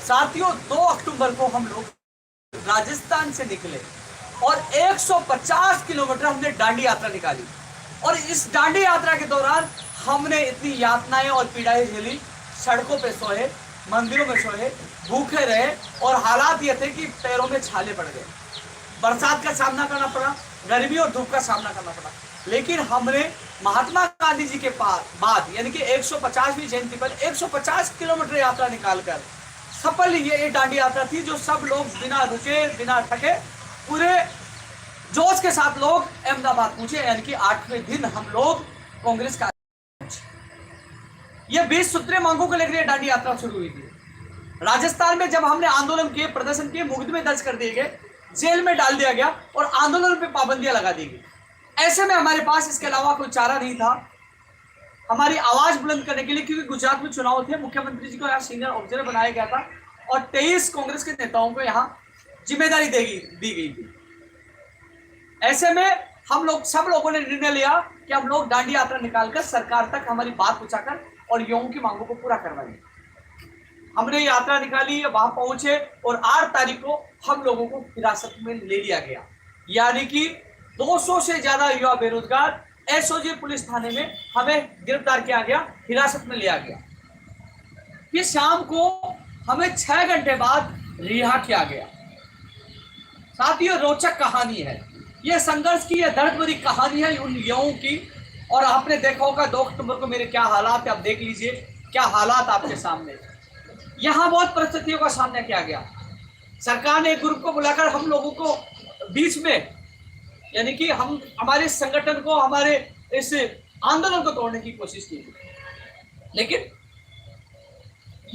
साथियों 2 अक्टूबर को हम लोग राजस्थान से निकले और 150 किलोमीटर हमने डांडी यात्रा निकाली। और इस डांडी यात्रा के दौरान हमने इतनी यातनाएं और पीड़ाएं झेली। सड़कों पे सोए, मंदिरों में सोए, भूखे रहे और हालात ये थे कि पैरों में छाले पड़ गए। बरसात का सामना करना पड़ा, गर्मी और धूप का सामना करना पड़ा, लेकिन हमने महात्मा गांधी जी के बाद यानी कि 150वीं जयंती पर 150 किलोमीटर यात्रा निकालकर सफल ये डांडी यात्रा थी, जो सब लोग बिना रुके बिना थके पूरे जोश के साथ लोग अहमदाबाद पहुंचे। यानी कि 8वें दिन हम लोग कांग्रेस का ये 20 सूत्रीय मांगों को लेकर डांडी यात्रा शुरू हुई थी। राजस्थान में जब हमने आंदोलन किए, प्रदर्शन किए, मुकदमे दर्ज कर दिए गए, जेल में डाल दिया गया और आंदोलन पे पाबंदियां लगा दी गई। ऐसे में हमारे पास इसके अलावा कोई चारा नहीं था हमारी आवाज बुलंद करने के लिए, क्योंकि गुजरात में चुनाव थे। मुख्यमंत्री जी को यहाँ सीनियर ऑब्जर्वर बनाया गया था और 23 कांग्रेस के नेताओं को यहाँ जिम्मेदारी दी गई थी। ऐसे में हम लोग सब लोगों ने निर्णय लिया कि हम लोग डांडी यात्रा निकालकर सरकार तक हमारी बात पहुंचाकर और युवाओं की मांगों को पूरा करवाएंगे। हमने यात्रा निकाली, वहां पहुंचे और 8 तारीख को हम लोगों को हिरासत में ले लिया गया। यानी कि 200 से ज्यादा युवा बेरोजगार एसओजी पुलिस थाने में हमें गिरफ्तार किया गया, हिरासत में लिया गया। फिर शाम को हमें 6 घंटे बाद रिहा किया गया। साथियों, रोचक कहानी है यह, संघर्ष की यह दर्द भरी कहानी है उन युवाओं की। और आपने देखा होगा 2 अक्टूबर को मेरे क्या हालात है, आप देख लीजिए क्या हालात आपके सामने। यहां बहुत परिस्थितियों का सामना किया गया। सरकार ने एक ग्रुप को बुलाकर हम लोगों को बीच में, यानी कि हम हमारे संगठन को, हमारे इस आंदोलन को तोड़ने की कोशिश की, लेकिन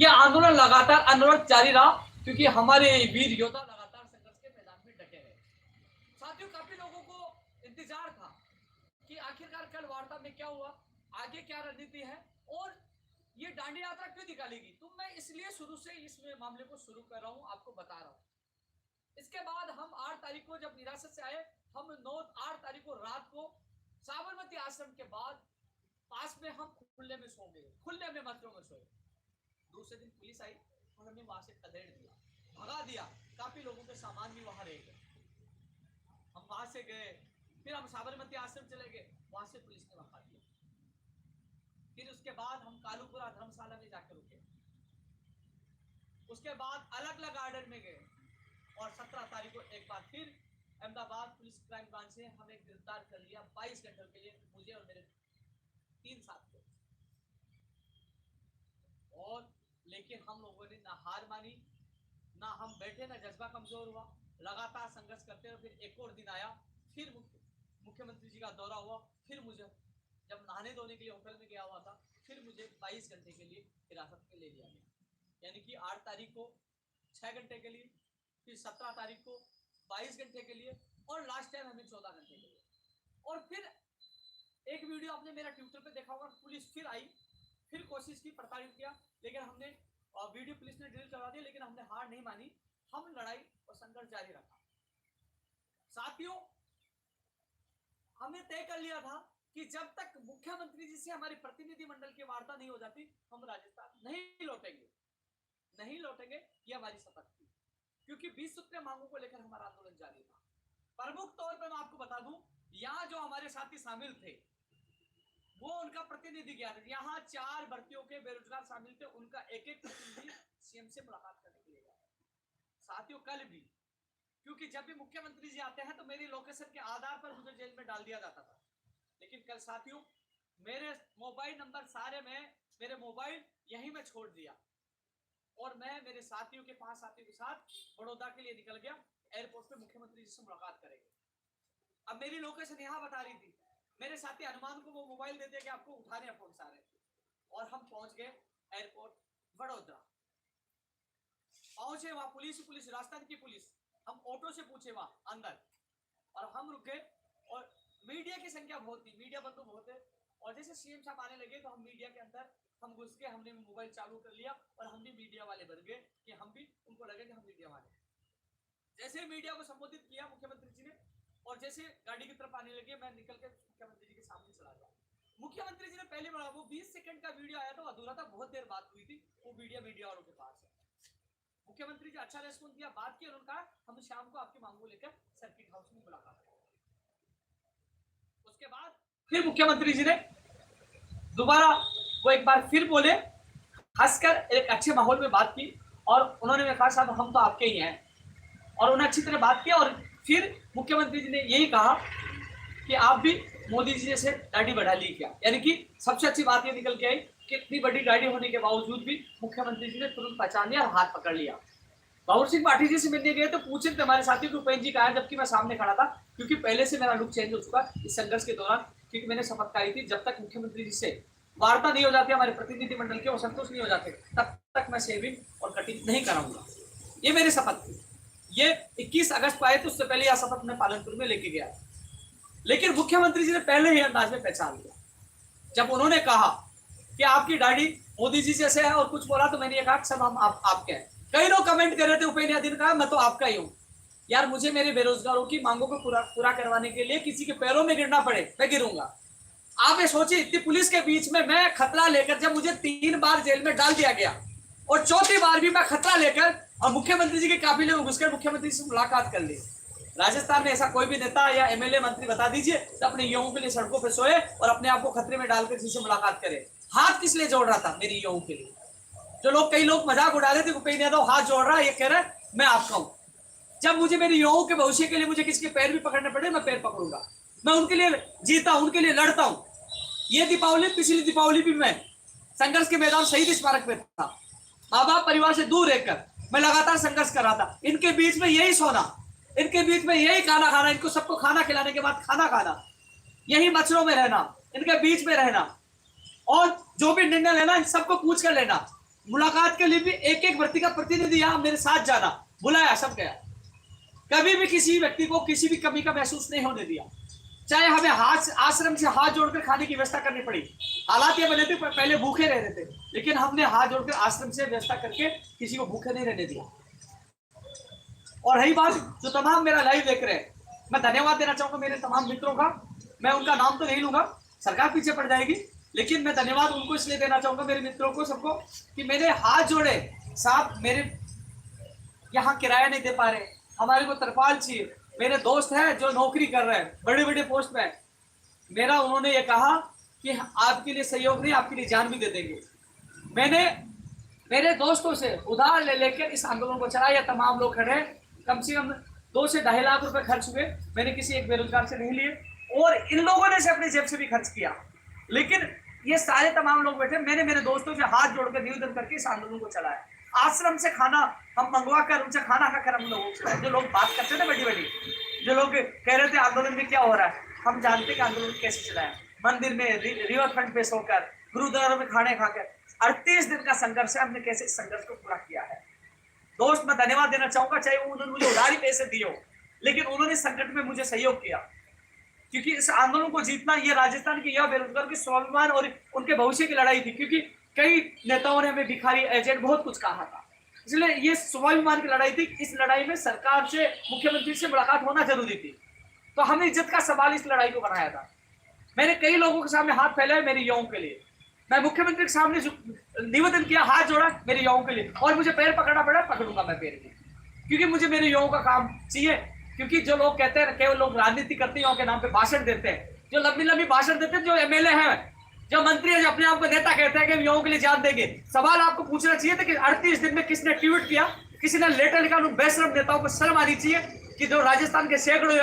यह आंदोलन लगातार अनवरत जारी रहा, क्योंकि हमारे वीर योद्धा लगातार संघर्ष के मैदान में डटे रहे। साथियों, काफी लोगों को इंतजार था कि आखिरकार कल वार्ता में क्या हुआ, आगे क्या रणनीति है और ये डांडी यात्रा क्यों निकालेगी। तो मैं इसलिए शुरू से इस मामले को शुरू कर रहा हूं, आपको बता रहा हूं। इसके बाद हम 8 तारीख को जब हिरासत से आए, हम 8 तारीख को रात को साबरमती आश्रम के बाद पास में हम खुले में सो गए, खुले में मस्जिदों में सोए। दूसरे दिन पुलिस आई और हमें वहां से खदेड़ दिया, भगा दिया। काफी लोगों के सामान भी वहां रह गए। हम वहां से गए, फिर हम साबरमती आश्रम चले गए, वहां से पुलिस ने भगा दिया। फिर उसके बाद हम कालूपुरा धर्मशाला में जाकर रुके। उसके बाद अलग अलग गार्डन में गए और 17 तारीख को एक बार फिर अहमदाबाद पुलिस क्राइम ब्रांच से हमें गिरफ्तार कर लिया 22 घंटों के लिए, मुझे और मेरे 3 साथियों। और लेकिन हम लोगों ने ना हार मानी, ना हम बैठे, ना जज्बा कमजोर हुआ, लगातार संघर्ष करते हुए फिर एक और दिन आया। फिर मुख्यमंत्री जी का दौरा हुआ। फिर मुझे जब नहाने धोने के लिए होटल में गया हुआ था, फिर मुझे 22 घंटे के लिए हिरासत में ले लिया गया। यानी कि 8 तारीख को 6 घंटे के लिए, फिर 17 तारीख को 22 घंटे के लिए और लास्ट टाइम हमें 14 घंटे के लिए। और फिर एक वीडियो आपने मेरा ट्विटर पे देखा होगा, पुलिस फिर आई, फिर कोशिश की, प्रताड़ित किया, लेकिन हमने वीडियो पुलिस ने डिलीट करवा दिया, लेकिन हमने हार नहीं मानी। हम लड़ाई और संघर्ष जारी रखा। साथियों, हमने तय कर लिया था कि जब तक मुख्यमंत्री जी से हमारी प्रतिनिधि मंडल की वार्ता नहीं हो जाती, हम राजस्थान नहीं लौटेंगे, नहीं लौटेंगे। ये हमारी शपथ थी, क्योंकि 20 सूत्रीय मांगों को लेकर हमारा आंदोलन जारी था। प्रमुख तौर पर मैं आपको बता दूं, यहां जो हमारे साथी शामिल थे वो उनका प्रतिनिधि गया था। यहाँ 4 भर्तियों के बेरोजगार शामिल थे, उनका एक एक प्रतिनिधि सीएम से मुलाकात करने के लिए गया। साथियों, कल भी, क्योंकि जब भी मुख्यमंत्री जी आते हैं तो मेरी लोकेशन के आधार पर मुझे जेल में डाल दिया जाता था, लेकिन कल साथियों मेरे मोबाइल नंबर सारे में, मेरे मोबाइल यहीं में छोड़ दिया और मैं मेरे साथियों के 5 साथियों के साथ बड़ौदा के लिए निकल गया। एयरपोर्ट पे मुख्यमंत्री जी से मुलाकात करेंगे। अब मेरी लोकेशन यहाँ बता रही थी, मेरे साथी अनुमान को वो मोबाइल दे दिया कि आपको उठाने हैं फोन सारे, और हम पहुंच गए एयरपोर्ट बड़ौदा। पहुंचे वहां पुलिस राजस्थान की पुलिस, हम ऑटो से पूछे वहां अंदर और हम रुक गए। और मीडिया की संख्या बहुत थी, मीडिया बंधु बहुत है, और जैसे सीएम साहब आने लगे तो हम मीडिया के अंदर हम घुस के हमने मोबाइल चालू कर लिया और हम भी मीडिया वाले बन गए कि हम भी, उनको लगे कि हम मीडिया वाले। जैसे मीडिया को संबोधित किया मुख्यमंत्री जी ने और जैसे गाड़ी की तरफ आने लगे, मैं निकल के मुख्यमंत्री जी के सामने चला गया। मुख्यमंत्री जी ने पहले बोला, वो 20 सेकंड का वीडियो आया था, अधूरा था, बहुत देर बात हुई थी, वो मीडिया वालों के पास है। मुख्यमंत्री जी अच्छा रेस्पॉन्स दिया, बात की, उन्होंने कहा हम शाम को आपकी मांगों लेकर सर्किट हाउस में मुलाकात करेंगे। उसके बाद फिर मुख्यमंत्री जी ने दोबारा वो एक बार फिर बोले, हंसकर एक अच्छे माहौल में बात की, और उन्होंने कहा साहब हम तो आपके ही हैं, और उन्होंने अच्छी तरह बात की। और फिर मुख्यमंत्री जी ने यही कहा कि आप भी मोदी जी से दाढ़ी बढ़ा ली क्या। यानी कि सबसे अच्छी बात ये निकल के आई कि इतनी बड़ी गाड़ी होने के बावजूद भी मुख्यमंत्री जी ने तुरंत पहचान लिया और हाथ पकड़ लिया। बाबूर सिंह पाठी जी से मिलने गए तो पूछे थे हमारे साथी को उपेंद्र जी कहा, जबकि मैं सामने खड़ा था, क्योंकि पहले से मेरा लुक चेंज हो चुका इस संघर्ष के दौरान, क्योंकि मैंने शपथ खाई थी जब तक मुख्यमंत्री जी से वार्ता नहीं हो जाती, हमारे प्रतिनिधि मंडल के वो संतुष्ट नहीं हो जाते, तब तक मैं शेविंग और कटिंग नहीं कराऊंगा। ये मेरी शपथ थी। ये 21 अगस्त को आए तो उससे पहले यह शपथ मैं पालनपुर में लेके गया, लेकिन मुख्यमंत्री जी ने पहले ही अंदाज में पहचान लिया। जब उन्होंने कहा कि आपकी दाढ़ी मोदी जी जैसे है और कुछ बोला, तो मैंने ये कहा सब हम आपके हैं। कई लोग कमेंट कर रहे थे, उपेंद्र यादव ने कहा मैं तो आपका ही हूं। यार मुझे मेरे बेरोजगारों की मांगों को पूरा करवाने के लिए किसी के पैरों में गिरना पड़े, मैं गिरूंगा। आप ये सोचिए, इतनी पुलिस के बीच में मैं खतरा लेकर, जब मुझे 3 बार जेल में डाल दिया गया और 4थी बार भी मैं खतरा लेकर और मुख्यमंत्री जी के काफिले में घुसकर मुख्यमंत्री से मुलाकात कर ली। राजस्थान में ऐसा कोई भी नेता या एमएलए मंत्री बता दीजिए तो अपने युवाओं के लिए सड़कों पर सोए और अपने आप को खतरे में डालकर किसी से मुलाकात करे। हाथ किस लिए जोड़ रहा था? मेरी युवाओं के लिए। जो लोग, कई लोग मजाक उड़ा रहे थे, उपेंद्र यादव हाथ जोड़ रहा है, ये कह रहा है मैं आपका हूं। जब मुझे मेरी युवाओं के भविष्य के लिए मुझे किसी के पैर भी पकड़ने पड़े, मैं पैर पकड़ूंगा। मैं उनके लिए जीता, उनके लिए लड़ता हूं। ये दीपावली, पिछली दीपावली भी मैं संघर्ष के मैदान शहीद स्मारक में था, माँ बाप परिवार से दूर रहकर मैं लगातार संघर्ष कर रहा था। इनके बीच में यही सोना, इनके बीच में यही खाना खाना, इनको सबको खाना खिलाने के बाद खाना खाना, यही मच्छरों में रहना, इनके बीच में रहना, और जो भी निर्णय लेना सबको पूछ कर लेना। मुलाकात के लिए भी एक एक व्यक्ति का प्रतिनिधि यहाँ मेरे साथ जाना, बुलाया, सब गया। कभी भी किसी व्यक्ति को किसी भी कमी का महसूस नहीं होने दिया। चाहे हमें आश्रम से हाथ जोड़कर खाने की व्यवस्था करनी पड़ी, हालात ये बने थे पहले भूखे रह रहे थे, लेकिन हमने हाथ जोड़कर आश्रम से व्यवस्था करके किसी को भूखे नहीं रहने दिया। और रही बात जो तमाम मेरा लाइव देख रहे हैं, मैं धन्यवाद देना चाहूंगा मेरे तमाम मित्रों का। मैं उनका नाम तो नहीं लूंगा, सरकार पीछे पड़ जाएगी, लेकिन मैं धन्यवाद उनको इसलिए देना चाहूंगा, मेरे मित्रों को, सबको, कि मेरे हाथ जोड़े। साहब मेरे यहाँ किराया नहीं दे पा रहे, हमारे को तरपाल चाहिए। मेरे दोस्त हैं जो नौकरी कर रहे हैं बड़े बड़े पोस्ट में, मेरा उन्होंने ये कहा कि आपके लिए सहयोग नहीं, आपके लिए जान भी दे देंगे। मैंने मेरे दोस्तों से उधार ले लेकर इस आंदोलन को चलाया। तमाम लोग खड़े हैं, कम से कम 2 से 2.5 लाख रुपए खर्च हुए। मैंने किसी एक बेरोजगार से नहीं लिए, और इन लोगों ने से अपनी जेब से भी खर्च किया, लेकिन ये सारे तमाम लोग बैठे, मैंने मेरे दोस्तों से हाथ जोड़कर निवेदन करके इस आंदोलन को चलाया। आश्रम से खाना हम मंगवा कर उनसे खाना खाकर हम लोगों को, जो लोग बात करते थे बड़ी बड़ी, जो लोग कह रहे थे आंदोलन में क्या हो रहा है, हम जानते कि आंदोलन कैसे चलाया। मंदिर में, रिवर फ्रंट पे सोकर, गुरुद्वारों में खाने खाकर 38 दिन का संघर्ष है, हमने कैसे संघर्ष को पूरा किया है। दोस्त मैं धन्यवाद देना चाहूंगा, चाहे उन्होंने मुझे उधारी पैसे दिए हो, लेकिन उन्होंने संकट में मुझे सहयोग किया, क्योंकि इस आंदोलन को जीतना ये राजस्थान के यह बेरोजगार के स्वाभिमान और उनके भविष्य की लड़ाई थी। क्योंकि कई नेताओं ने हमें भिखारी, एजेंट, बहुत कुछ कहा था, इसलिए ये स्वाभिमान की लड़ाई थी। इस लड़ाई में सरकार से, मुख्यमंत्री से मुलाकात होना जरूरी थी, तो हमने इज्जत का सवाल इस लड़ाई को बनाया था। मैंने कई लोगों के सामने हाथ फैलाए मेरे युवाओं के लिए, मैं मुख्यमंत्री के सामने निवेदन किया, हाथ जोड़ा मेरे युवाओं के लिए, और मुझे पैर पकड़ना पड़ा, पकड़ूंगा मैं पैर में, क्योंकि मुझे मेरे युवाओं का काम चाहिए। क्योंकि जो लोग कहते हैं, केवल लोग राजनीति करते हैं, के नाम पे भाषण देते हैं, जो लंबी लंबी भाषण देते हैं, जो एमएलए हैं, जो मंत्री है, जो अपने आप को नेता कहते हैं कि युवाओं के लिए जान देंगे। सवाल आपको पूछना चाहिए था कि 38 दिन में किसने ट्वीट किया, किसी ने लेटर लिखा। उन बेशरम नेताओं को शर्म आनी चाहिए कि जो राजस्थान के सैकड़ों